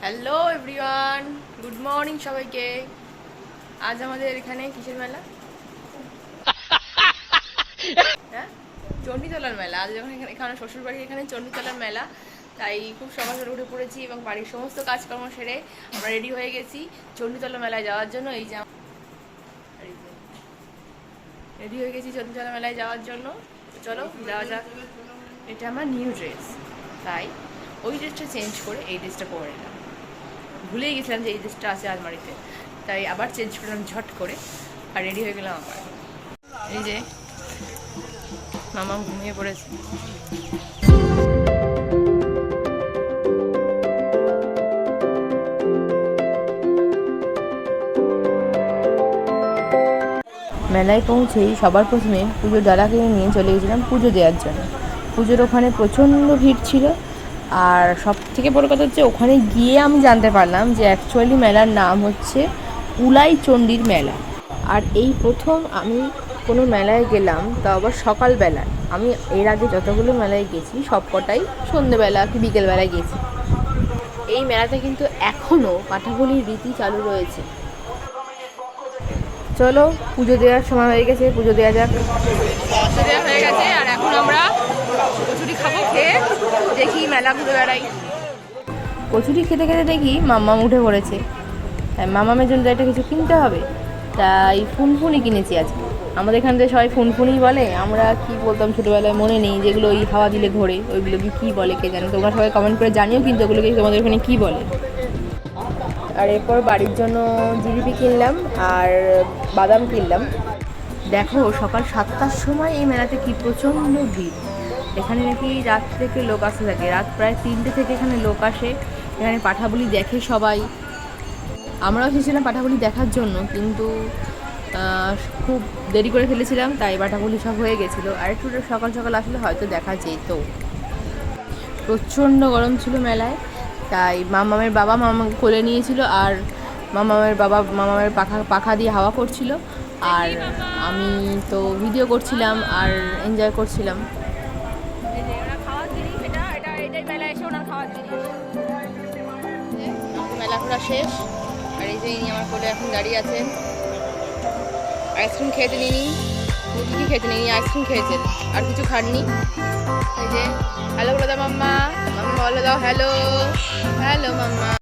Hello everyone, good morning সবাইকে। আজ আমাদের এখানে কিসের মেলা? হ্যাঁ, চণ্ডীতলার মেলা। আজ যখন এখানে শ্বশুরবাড়ি এখানে চণ্ডীতলার মেলা, তাই খুব সকাল সকাল উঠে পড়েছি এবং বাড়ির সমস্ত কাজকর্ম সেরে আমরা রেডি হয়ে গেছি চণ্ডীতলা মেলায় যাওয়ার জন্য। এই যে রেডি হয়ে গেছি চণ্ডীতলা মেলায় যাওয়ার জন্য। চলো যাওয়া যাক। এটা আমার নিউ ড্রেস, তাই ওই ড্রেসটা চেঞ্জ করে এই ড্রেসটা পরে নিলাম। ভুলেই গেছিলাম যে এই ড্রেসটা আছে আলমারিতে, তাই আবার চেঞ্জ করলাম ঝট করে আর রেডি হয়ে গেলাম আবার। এই যে মামা ঘুমিয়ে পড়েছে। মেলায় পৌঁছেই সবার প্রথমে পুজোর ডালা কিনে নিয়ে চলে গেছিলাম পুজো দেওয়ার জন্য। পুজোর ওখানে প্রচণ্ড ভিড় ছিল, আর সব থেকে বড় কথা হচ্ছে ওখানে গিয়ে আমি জানতে পারলাম যে অ্যাকচুয়ালি মেলার নাম হচ্ছে উলাই চণ্ডীর মেলা। আর এই প্রথম আমি কোনো মেলায় গেলাম, তা আবার সকালবেলায়। আমি এর আগে যতগুলো মেলায় গেছি সব কটাই সন্ধ্যেবেলা কি বিকেলবেলায় গেছি। এই মেলাতে কিন্তু এখনও কাঠাবলির রীতি চালু রয়েছে। চলো, পুজো দেওয়ার সময় হয়ে গেছে, পুজো দেওয়া যাক। পুজো দেওয়া হয়ে গেছে আর এখন আমরা কচুরি খাবো, খেয়ে দেখি মেলা ঘুরে বেড়াই। কচুরি খেতে খেতে দেখি মাম্মাম উঠে পড়েছে। মামামের জন্য একটা কিছু কিনতে হবে, তাই ফুনফুনি কিনেছি আজকে। আমাদের এখান থেকে সবাই ফুনফুনি বলে, আমরা কি বলতাম ছোটোবেলায় মনে নেই, যেগুলো ওই হাওয়া দিলে ঘোরে, ওইগুলোকে কী বলে কে জানে। তোমরা সবাই কমেন্ট করে জানিও কিন্তু ওগুলোকে তোমাদের ওখানে কী বলে। আর এরপর বাড়ির জন্য জিলিপি কিনলাম আর বাদাম কিনলাম। দেখো সকাল 7টার সময় এই মেলাতে কি প্রচণ্ড ভিড়। এখানে নাকি রাত থেকে লোক আসতে থাকে, রাত প্রায় 3টে থেকে এখানে লোক আসে, এখানে পাঠাবলি দেখে সবাই। আমরাও এসেছিলাম পাঠাবলি দেখার জন্য, কিন্তু খুব দেরি করে ফেলেছিলাম, তাই পাঠাবলি সব হয়ে গেছিলো। আর একটু সকাল সকাল আসলে হয়তো দেখা যেত। প্রচণ্ড গরম ছিল মেলায়, তাই মামামের বাবা মামাকে কোলে নিয়েছিল, আর মামামের বাবা মামামের পাখা দিয়ে হাওয়া করছিল, আর আমি তো ভিডিও করছিলাম আর এনজয় করছিলাম। মেলা ঘোরা শেষ, আর এই যে ইনি আমার কোলে এখন দাঁড়িয়ে আছেন। আইসক্রিম খেতে নিনি, কী খেতে নিনি, আইসক্রিম খেয়েছেন আর কিছু খাননি। এই যে হ্যালো বলে দাও মাম্মা, মাম্মা বলে দাও হ্যালো। হ্যালো মাম্মা।